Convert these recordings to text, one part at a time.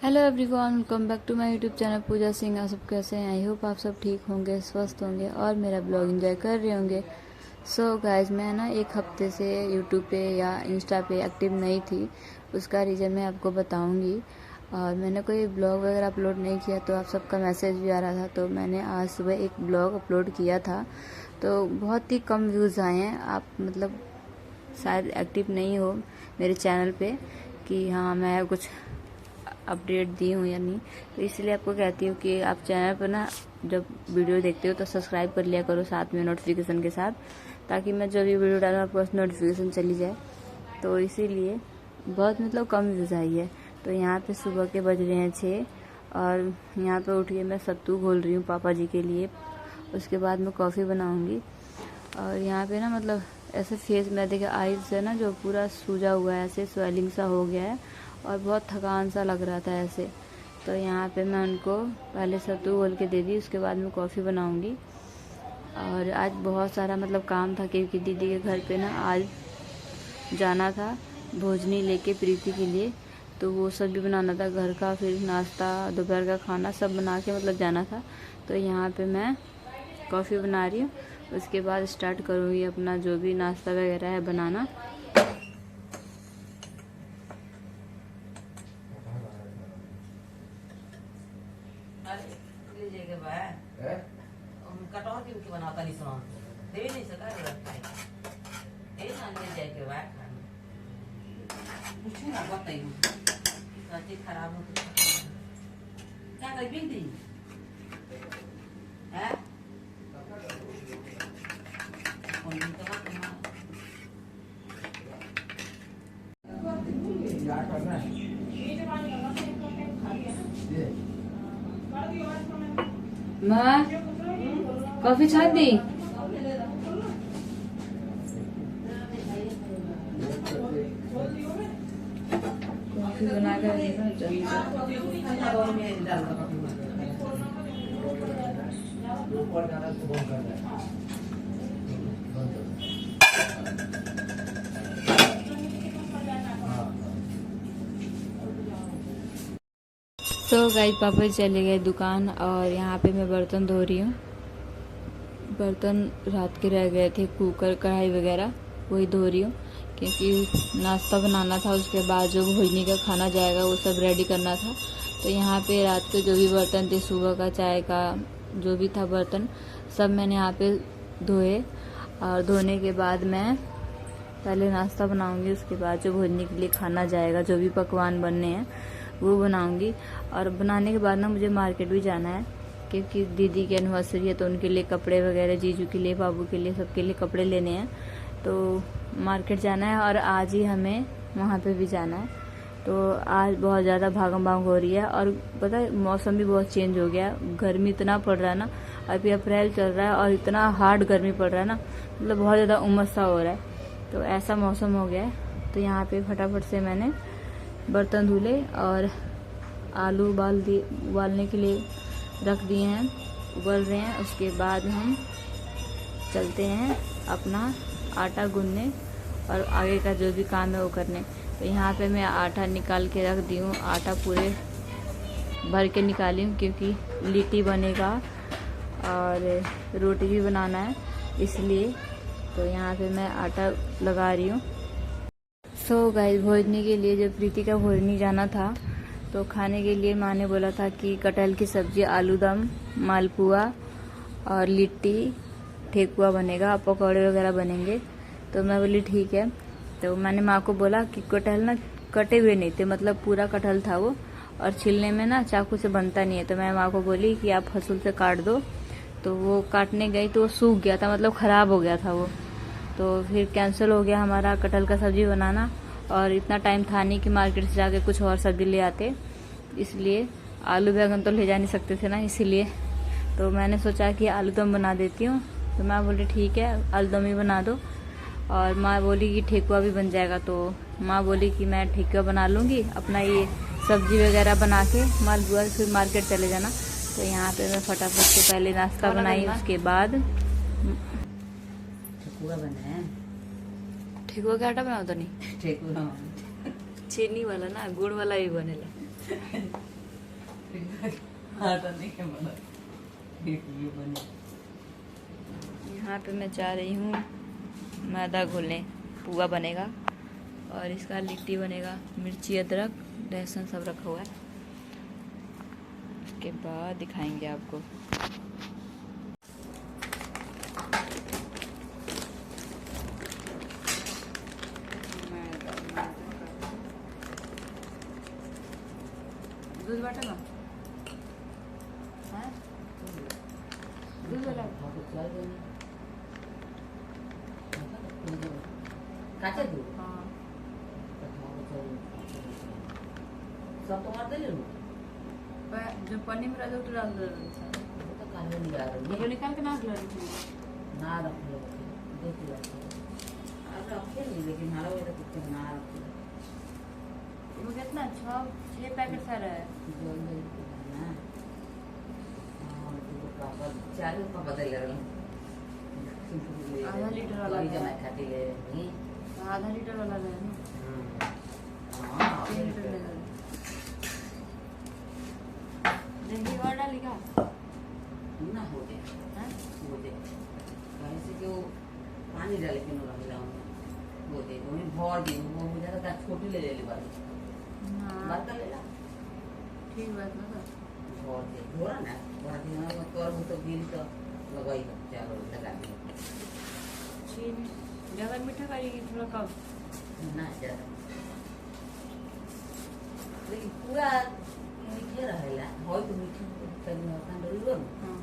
Hello everyone, welcome back to my YouTube channel Pooja Singh. आप सब कैसे हैं? आई होप आप सब ठीक होंगे, स्वस्थ होंगे और मेरा ब्लॉग एंजॉय कर रहे होंगे। सो गाइज, मैं ना एक हफ्ते से यूट्यूब पे या इंस्टा पे एक्टिव नहीं थी। उसका रीज़न मैं आपको बताऊंगी। और मैंने कोई ब्लॉग वगैरह अपलोड नहीं किया, तो आप सबका मैसेज भी आ रहा था, तो मैंने आज सुबह एक ब्लॉग अपलोड किया था। तो बहुत ही कम व्यूज़ आए हैं। आप मतलब शायद एक्टिव नहीं हो मेरे चैनल पे कि हाँ मैं कुछ अपडेट दी हूँ या नहीं। तो इसलिए आपको कहती हूँ कि आप चैनल पर ना जब वीडियो देखते हो तो सब्सक्राइब कर लिया करो साथ में नोटिफिकेशन के साथ, ताकि मैं जब भी वीडियो डालूँ आपके पास नोटिफिकेशन चली जाए। तो इसीलिए बहुत मतलब कम व्यूज़ आई है। तो यहाँ पे सुबह के बज रहे हैं 6 और यहाँ पे उठ के मैं सत्तू घोल रही हूँ पापा जी के लिए। उसके बाद मैं कॉफ़ी बनाऊँगी। और यहाँ पे ना मतलब ऐसे फेस में देखिए आईज से ना जो पूरा सूजा हुआ है, ऐसे स्वेलिंग सा हो गया है और बहुत थकान सा लग रहा था ऐसे। तो यहाँ पे मैं उनको पहले सत्तू घोल के दे दी, उसके बाद मैं कॉफ़ी बनाऊंगी। और आज बहुत सारा मतलब काम था, क्योंकि दीदी के घर पे ना आज जाना था भोजनी लेके प्रीति के लिए। तो वो सब भी बनाना था, घर का फिर नाश्ता दोपहर का खाना सब बना के मतलब जाना था। तो यहाँ पे मैं कॉफ़ी बना रही हूँ, उसके बाद स्टार्ट करूँगी अपना जो भी नाश्ता वगैरह है बनाना। कटौती के बनाता नहीं सुना देवी नहीं सका रे ए ना ले जाए के बाद कुछ ना बताई सच्ची खराब हो तो क्या कर बिंदी है कौन तो क्या करना है माँ कॉफी छान दी। कॉफी बना कर तो गाइस पापा चले गए दुकान और यहाँ पे मैं बर्तन धो रही हूँ। बर्तन रात के रह गए थे, कुकर कढ़ाई वगैरह वही धो रही हूँ, क्योंकि नाश्ता बनाना था। उसके बाद जो भोजनी का खाना जाएगा वो सब रेडी करना था। तो यहाँ पे रात के जो भी बर्तन थे, सुबह का चाय का जो भी था बर्तन, सब मैंने यहाँ पे धोए। और धोने के बाद मैं पहले नाश्ता बनाऊंगी, उसके बाद जो भोजनी के लिए खाना जाएगा, जो भी पकवान बनने हैं वो बनाऊंगी। और बनाने के बाद ना मुझे मार्केट भी जाना है, क्योंकि दीदी की एनिवर्सरी है, तो उनके लिए कपड़े वगैरह, जीजू के लिए, बाबू के लिए, सबके लिए कपड़े लेने हैं। तो मार्केट जाना है और आज ही हमें वहाँ पे भी जाना है। तो आज बहुत ज़्यादा भागम भाग हो रही है। और पता है मौसम भी बहुत चेंज हो गया, गर्मी इतना पड़ रहा है ना। अभी अप्रैल चल रहा है और इतना हार्ड गर्मी पड़ रहा है ना, मतलब बहुत ज़्यादा उमस सा हो रहा है। तो ऐसा मौसम हो गया है। तो यहाँ पे फटाफट से मैंने बर्तन धुले और आलू उबालने के लिए रख दिए हैं, उबल रहे हैं। उसके बाद हम चलते हैं अपना आटा गूंदने और आगे का जो भी काम है वो करने। तो यहाँ पे मैं आटा निकाल के रख दी हूँ, आटा पूरे भर के निकाली हूँ, क्योंकि लिट्टी बनेगा और रोटी भी बनाना है इसलिए। तो यहाँ पे मैं आटा लगा रही हूँ। सो गाइस, भोजनी के लिए जब प्रीति का भोजनी जाना था, तो खाने के लिए माँ ने बोला था कि कटहल की सब्जी, आलू दम, मालपुआ और लिट्टी, ठेकुआ बनेगा, पकौड़े वगैरह बनेंगे। तो मैं बोली ठीक है। तो मैंने माँ को बोला कि कटहल ना कटे हुए नहीं थे, मतलब पूरा कटहल था वो, और छिलने में ना चाकू से बनता नहीं है। तो मैं माँ को बोली कि आप हसूल से काट दो। तो वो काटने गई तो वो सूख गया था, मतलब ख़राब हो गया था वो। तो फिर कैंसिल हो गया हमारा कटहल का सब्जी बनाना। और इतना टाइम था नहीं कि मार्केट से जाके कुछ और सब्जी ले आते, इसलिए आलू बैंगन तो ले जा नहीं सकते थे ना, इसीलिए। तो मैंने सोचा कि आलू दम बना देती हूँ। तो माँ बोली ठीक है आलू दम ही बना दो। और माँ बोली कि ठेकुआ भी बन जाएगा। तो माँ बोली कि मैं ठेकुआ बना लूँगी, अपना ये सब्जी वगैरह बना के मालपुआ फिर मार्केट चले जाना। तो यहाँ पे मैं फटाफट से पहले नाश्ता बनाई, उसके बाद ठेकुआ बना है। ठेकुआ का आटा बनाओ तो नहीं, ठेकुआ चीनी वाला ना, गुड़ वाला भी बनेला। आटा नहीं है बना ये बने। यहाँ पे मैं जा रही हूँ मैदा घोलने, पुआ बनेगा और इसका लिट्टी बनेगा, मिर्ची अदरक लहसुन सब रखा हुआ है। उसके बाद दिखाएंगे आपको। दूध बाटा ना दूध वाला काचा दूध हाँ सब तो मार दे लो जो पन्नी में रहा तो डाल दो तो काहे नहीं आ रही वो निकाल के ना लो ना रख लो देख लो अब रखे नहीं लेकिन हमारा वो तो कुछ ना रख लो वो कितना 6 पैकेट सारा है जल्दी ना हां तो पापा चारों का बदल रहा आधा लीटर वाला वही जमा खाती ले नहीं आधा लीटर वाला है ना हां 3 लीटर ले लो दही और डालेगा ना हो गया हो गया कैसे कि वो पानी डाले के ना मिलाऊं वो दे वो भर दी वो मुझे तो छोटी ले ले बात बात कर लेला ठीक बात ना भर दे भरा ना भरा दिन में कर वो तो गिर तो लगाई चारों लगा दी चीनी ज़्यादा मीठा करेगी थोड़ा कम ना ज्यादा लेकिन पूरा मीठे रहेला होय तो मीठे तनी में अपन डरी लो हां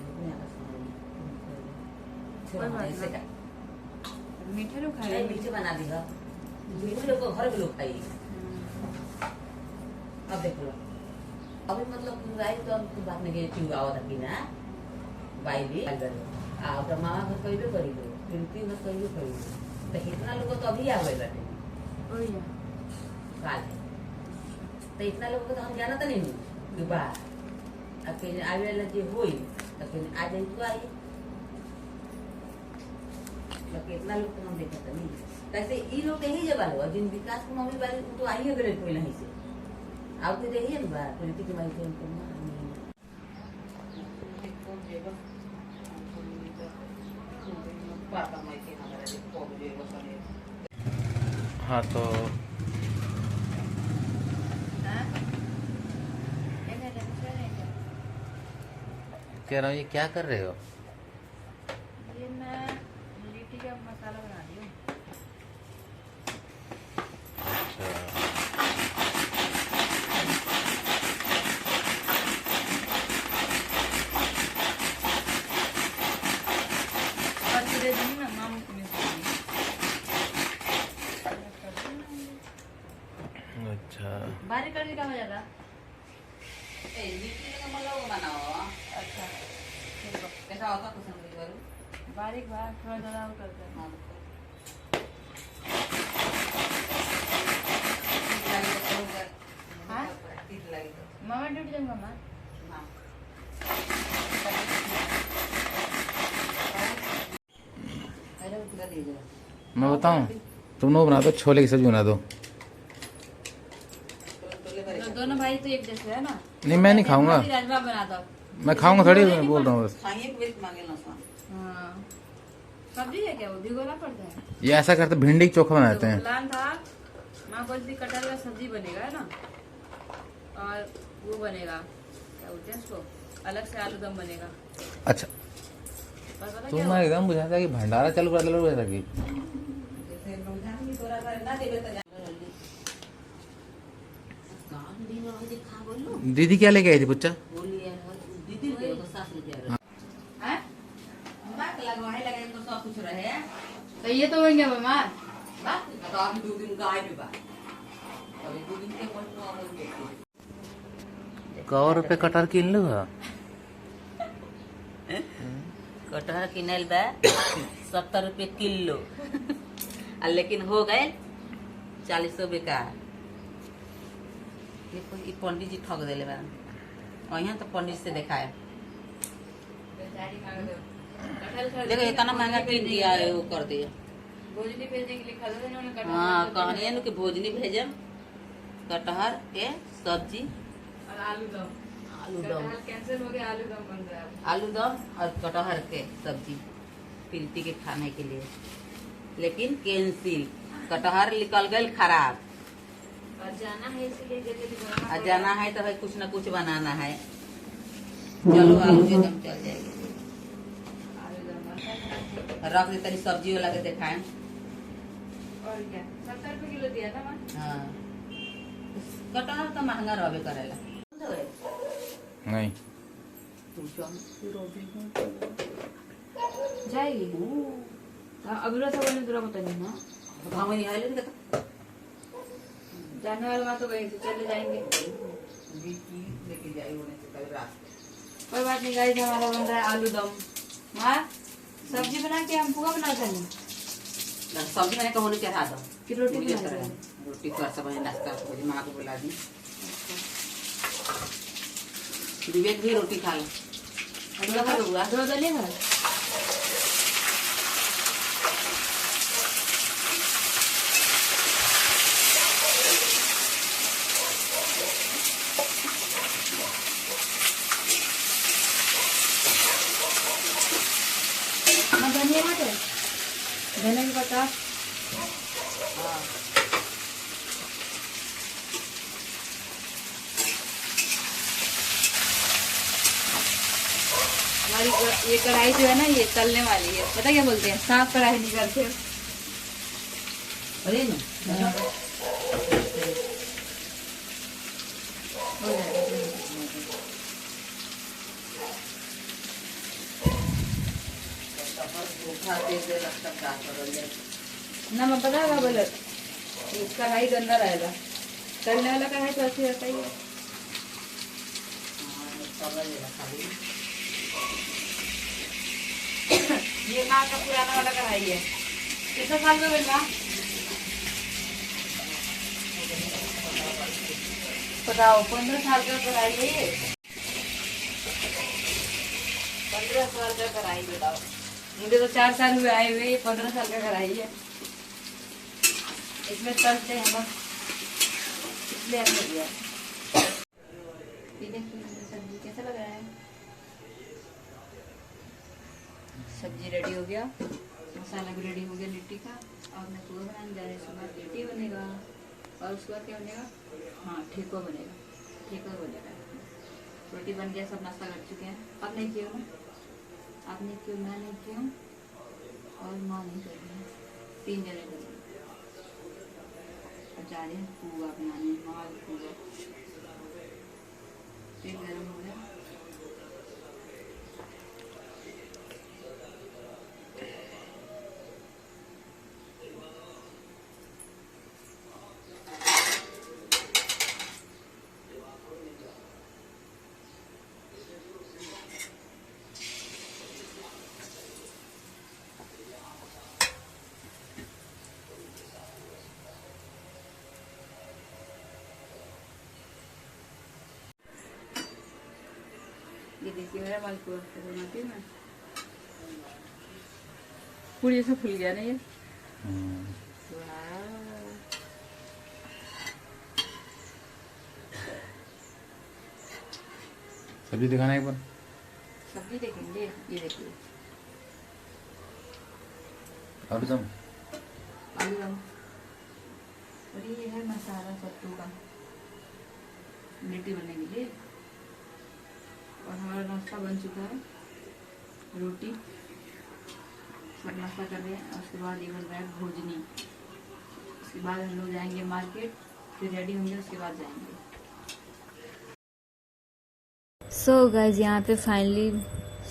अपने आका सुनाई कोई छोड़ बात ऐसे का मीठे लोग अरे खाएंगे मीठे बना दी है मीठे लोग को घर के लोग खाई अब देख लो अभी मतलब राइट तो हमको बात नहीं की क्यों आवत है ना बाइली अगर आप मामा घर कोई भी करी लो प्रिंटी में कोई भी करी तो इतना लोग तो अभी आ गए बैठे ओए या काल तो इतना लोग तो हम जाना तो नहीं कि बात अकेले आवे वाला जो होई अकेले आ जाई तो आई लेकिन इतना लोग तो हम देखा तो नहीं कैसे ई लोग यही जगह लो जिन विकास को मम्मी वाले तो आई है गए कोई नहीं से आप तो रही है ना बात प्रीति की माई से उनको हाँ तो कह रहा हूँ ये क्या कर रहे हो? ये मैं लिट्टी का मसाला बना रही हूँ। अच्छा दे दूँगी ना मामू को मिल अच्छा बारीक करके क्या हो जाता? अच्छा कैसा होता कुछ समझ करो बारीक बार थोड़ा ज़्यादा वो करते हैं। हाँ मामा ड्यूटी जाऊँगा मामा मैं बताऊँ तुम लोग बना दो, छोले की सब्जी बना दो। तो दोनों भाई तो एक जैसे है ना। नहीं मैं नहीं खाऊंगा, राजमा बना दो। मैं खाऊंगा थोड़ी, मैं बोल रहा हूँ बस। हाँ सब्जी है क्या वो भिगोना पड़ता है। ये ऐसा करते भिंडी की चोखा बनाते हैं। प्लान था माँ बोलती कटहल का सब्जी बनेगा है ना और वो बनेगा क्या बोलते हैं उसको अलग से आलू दम बनेगा। अच्छा बस पता तो क्या मैं एकदम बुझाता कि भंडारा चालू कर दो वैसा की। दीदी क्या लेके आई थी पुच्चा? दीदी के तो सास लेके आ रहे हैं बात लगवाए लगे तो सब कुछ रहे तो ये तो होंगे बीमार। बात तो अभी 2 दिन गाय भी बात अभी 2 दिन के बोल कौ रुपए कटहर किन लो? कटहर किनल बा 70 रुपए किलो लेकिन हो गए 40 बेकार। ये पंडित जी ठग दिले बा वहीं तो पंडित से दिखाए देखो इतना महंगा किन दिया है वो कर दिया। भोजनी भेजने के लिए खा दो इन्होंने कटहल हाँ कहनी है कि भोजनी भेजम कटहर के सब्जी और आलू दम आलू दम, कैंसिल हो गया, आलू दम बन रहा है। आलू दम और कटहर के सब्जी प्रीति के खाने के लिए, लेकिन कैंसिल, कटहर निकल गई खराब। और जाना है इसलिए जल्दी बनाना आज जाना है तो भाई कुछ न कुछ बनाना है। चलो आलू के दम चल जाएगी। आलू दम बनता है। रख दे तनी सब्जी वाला के दिखाएं। और क्या 70 रुपए किलो दिया था मैं। हाँ, कटहर तो महंगा रहबे करेला। नहीं जाएगी अभी रोज बोलने तुरा पता नहीं ना। गाँव में नहीं आए लेकिन जाने वाले माँ तो वहीं से चले जाएंगे। लेके जाए होने से कल रात कोई बात नहीं गाइस, हमारा बन रहा है आलू दम। माँ सब्जी बना के हम पुआ बना देंगे सब्जी मैंने कहने चढ़ा दो कि रोटी पूरी बना तरह। देंगे। रोटी थोड़ा सा बने नाश्ता तो माँ को बुला दी। विवेक भी रोटी खा लो। दो दलिए घर धनिया मत है, धनिया के 50। हमारी ये कढ़ाई जो है ना, ये तलने वाली है। पता क्या बोलते हैं, साफ कढ़ाई नहीं करते। अरे ना हो जाएगा। ना मैं पता है बोले कढ़ाई गंदा रहेगा, तलने वाला कढ़ाई तो अच्छी रहता ही है। ये माँ का पुराना वाला कढ़ाई है। कितना साल का बना बताओ? 15 साल का कढ़ाई है ये। 15 साल का कढ़ाई बताओ। मुझे तो 4 साल हुए आए हुए, ये 15 साल का कढ़ाई है। इसमें तलते हैं बस, इसलिए हमने लिया। ये देखिए सब्जी कैसा लग रहा है। सब्जी रेडी हो गया, मसाला भी रेडी हो गया लिट्टी का। और मैं पुआ बनाने जा रही हूँ। उसके बाद लिट्टी बनेगा और उसके बाद क्या बनेगा? हाँ, ठेकुआ बनेगा। ठेकुआ बनेगा। रोटी बन गया, सब नाश्ता कर चुके हैं। आप नहीं किए हो ना? आप नहीं किए, मैं नहीं की हूँ और माँ नहीं कर रही है। 3 जने कर रहे हैं। जा रहे हैं पुआ बनाने, माल पुआ। तेल गर्म हो गया। ये देखिए मेरा मालपुआ बनाती हूँ मैं। पूरी ऐसे फूल गया ना ये। सब्जी दिखाना एक बार। सब्जी देखेंगे, ये देखिए आलू दम। आलू दम। और ये है मसाला सत्तू का, लिट्टी बनने के लिए। और हमारा नाश्ता बन चुका है, रोटी। सब नाश्ता कर रहे हैं। और उसके बाद ये बन रहा है भोजनी। उसके बाद हम लोग जाएंगे मार्केट, फिर रेडी होंगे, उसके बाद जाएंगे। सो गाइज यहाँ पे फाइनली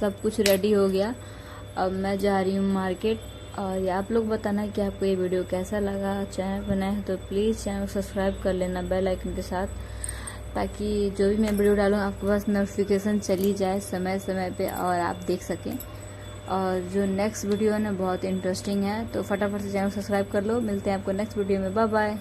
सब कुछ रेडी हो गया। अब मैं जा रही हूँ मार्केट। और आप लोग बताना कि आपको ये वीडियो कैसा लगा। चैनल बनाए हैं तो प्लीज़ चैनल को सब्सक्राइब कर लेना बेल आइकन के साथ, ताकि जो भी मैं वीडियो डालूँ आपके पास नोटिफिकेशन चली जाए समय समय पे और आप देख सकें। और जो नेक्स्ट वीडियो है ना बहुत इंटरेस्टिंग है, तो फटाफट से चैनल सब्सक्राइब कर लो। मिलते हैं आपको नेक्स्ट वीडियो में। Bye bye.